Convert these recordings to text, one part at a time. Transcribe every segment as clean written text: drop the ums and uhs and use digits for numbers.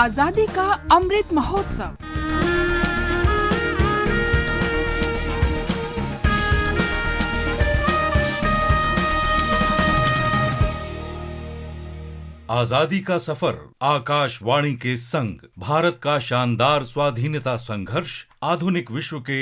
आजादी का अमृत महोत्सव। आजादी का सफर आकाशवाणी के संग भारत का शानदार स्वाधीनता संघर्ष आधुनिक विश्व के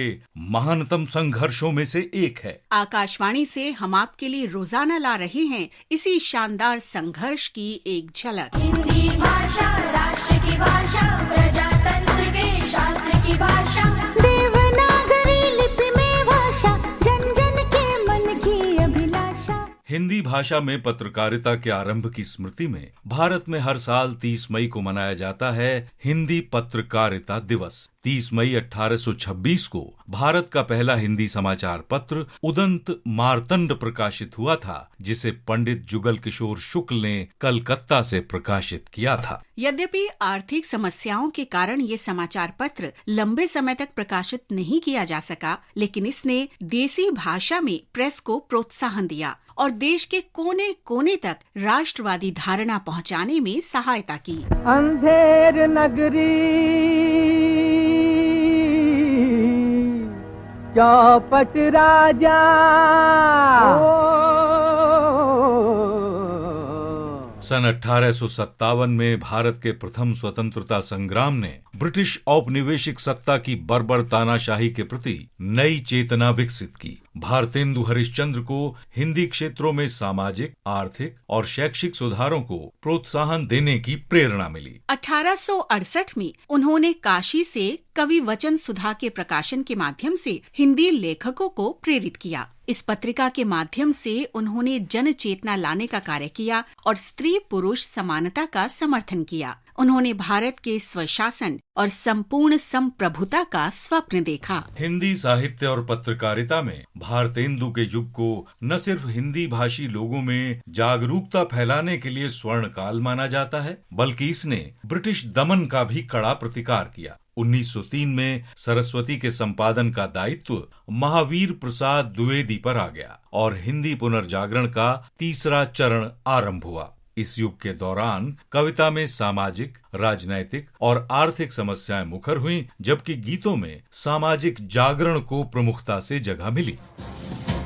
महानतम संघर्षों में से एक है। आकाशवाणी से हम आपके लिए रोजाना ला रहे हैं इसी शानदार संघर्ष की एक झलक। हिंदी भाषा राष्ट्र की भाषा, प्रजातंत्र के शास्त्र की भाषा, देवनागरी लिपि में भाषा, जन जन के मन की अभिलाषा। हिंदी भाषा में पत्रकारिता के आरंभ की स्मृति में भारत में हर साल 30 मई को मनाया जाता है हिंदी पत्रकारिता दिवस। 30 मई 1826 को भारत का पहला हिंदी समाचार पत्र उदंत मार्तंड प्रकाशित हुआ था, जिसे पंडित जुगल किशोर शुक्ल ने कलकत्ता से प्रकाशित किया था। यद्यपि आर्थिक समस्याओं के कारण ये समाचार पत्र लंबे समय तक प्रकाशित नहीं किया जा सका, लेकिन इसने देसी भाषा में प्रेस को प्रोत्साहन दिया और देश के कोने कोने तक राष्ट्रवादी धारणा पहुंचाने में सहायता की। अंधेर नगरी चौपट राजा, सन 1857 में भारत के प्रथम स्वतंत्रता संग्राम ने ब्रिटिश औपनिवेशिक सत्ता की बर्बर तानाशाही के प्रति नई चेतना विकसित की। भारतेंदु हरिश्चंद्र को हिंदी क्षेत्रों में सामाजिक, आर्थिक और शैक्षिक सुधारों को प्रोत्साहन देने की प्रेरणा मिली। 1868 में उन्होंने काशी से कवि वचन सुधा के प्रकाशन के माध्यम से हिंदी लेखकों को प्रेरित किया। इस पत्रिका के माध्यम से उन्होंने जन चेतना लाने का कार्य किया और स्त्री पुरुष समानता का समर्थन किया। उन्होंने भारत के स्वशासन और संपूर्ण संप्रभुता का स्वप्न देखा। हिंदी साहित्य और पत्रकारिता में भारतेंदु के युग को न सिर्फ हिंदी भाषी लोगों में जागरूकता फैलाने के लिए स्वर्ण काल माना जाता है, बल्कि इसने ब्रिटिश दमन का भी कड़ा प्रतिकार किया। 1903 में सरस्वती के संपादन का दायित्व महावीर प्रसाद द्विवेदी पर आ गया और हिंदी पुनर्जागरण का तीसरा चरण आरंभ हुआ। इस युग के दौरान कविता में सामाजिक, राजनैतिक और आर्थिक समस्याएं मुखर हुईं, जबकि गीतों में सामाजिक जागरण को प्रमुखता से जगह मिली।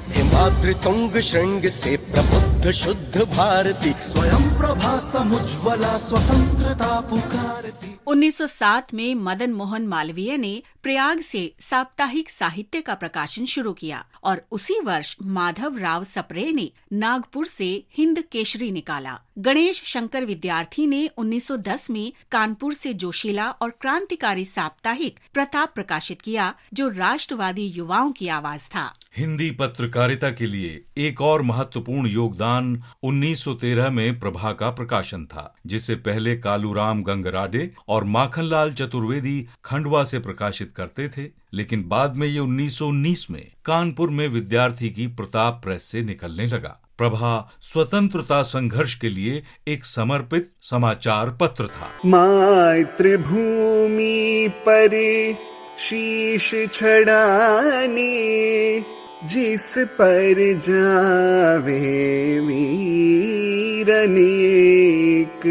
हिमाद्रितुंग श्रृंग से प्रबुद्ध शुद्ध भारती, स्वयं प्रभा समुज्ज्वला स्वतंत्रता पुकारती। 1907 में मदन मोहन मालवीय ने प्रयाग से साप्ताहिक साहित्य का प्रकाशन शुरू किया और उसी वर्ष माधव राव सप्रे ने नागपुर से हिंद केसरी निकाला। गणेश शंकर विद्यार्थी ने 1910 में कानपुर से जोशीला और क्रांतिकारी साप्ताहिक प्रताप प्रकाशित किया, जो राष्ट्रवादी युवाओं की आवाज था। हिंदी पत्रकारिता के लिए एक और महत्वपूर्ण योगदान 1913 में प्रभा का प्रकाशन था, जिसे पहले कालूराम गंगराडे और माखनलाल चतुर्वेदी खंडवा से प्रकाशित करते थे, लेकिन बाद में ये 1919 में कानपुर में विद्यार्थी की प्रताप प्रेस से निकलने लगा। प्रभा स्वतंत्रता संघर्ष के लिए एक समर्पित समाचार पत्र था। मातृभूमि पर शीश छड़ाने, जिस पर जावे वीर अनेक।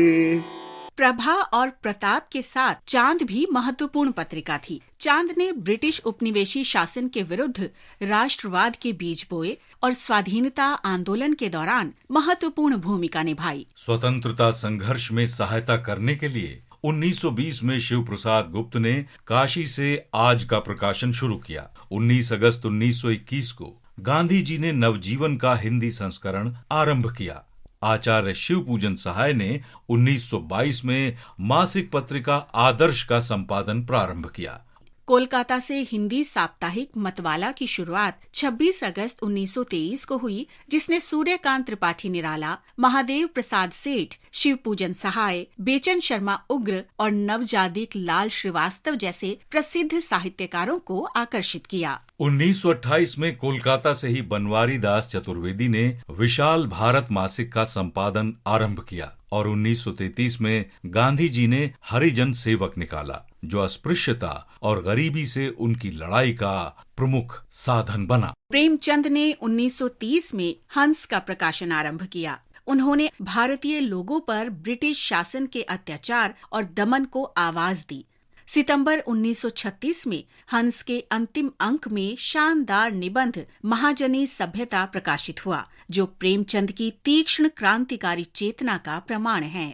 प्रभा और प्रताप के साथ चांद भी महत्वपूर्ण पत्रिका थी। चांद ने ब्रिटिश उपनिवेशी शासन के विरुद्ध राष्ट्रवाद के बीज बोए और स्वाधीनता आंदोलन के दौरान महत्वपूर्ण भूमिका निभाई। स्वतंत्रता संघर्ष में सहायता करने के लिए 1920 में शिव प्रसाद गुप्त ने काशी से आज का प्रकाशन शुरू किया। 19 अगस्त 1921 को गांधी जी ने नवजीवन का हिंदी संस्करण आरंभ किया। आचार्य शिव पूजन सहाय ने 1922 में मासिक पत्रिका आदर्श का संपादन प्रारंभ किया। कोलकाता से हिंदी साप्ताहिक मतवाला की शुरुआत 26 अगस्त 1923 को हुई, जिसने सूर्यकांत त्रिपाठी निराला, महादेव प्रसाद सेठ, शिव पूजन सहाय, बेचन शर्मा उग्र और नवजादिक लाल श्रीवास्तव जैसे प्रसिद्ध साहित्यकारों को आकर्षित किया। 1928 में कोलकाता से ही बनवारी दास चतुर्वेदी ने विशाल भारत मासिक का संपादन आरंभ किया और 1933 में गांधी जी ने हरिजन सेवक निकाला, जो अस्पृश्यता और गरीबी से उनकी लड़ाई का प्रमुख साधन बना। प्रेमचंद ने 1930 में हंस का प्रकाशन आरंभ किया। उन्होंने भारतीय लोगों पर ब्रिटिश शासन के अत्याचार और दमन को आवाज दी। सितंबर 1936 में हंस के अंतिम अंक में शानदार निबंध महाजनी सभ्यता प्रकाशित हुआ, जो प्रेमचंद की तीक्ष्ण क्रांतिकारी चेतना का प्रमाण है।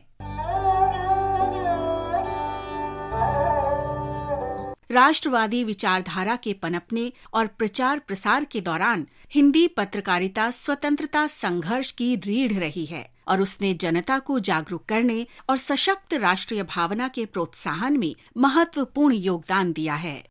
राष्ट्रवादी विचारधारा के पनपने और प्रचार प्रसार के दौरान हिंदी पत्रकारिता स्वतंत्रता संघर्ष की रीढ़ रही है और उसने जनता को जागरूक करने और सशक्त राष्ट्रीय भावना के प्रोत्साहन में महत्वपूर्ण योगदान दिया है।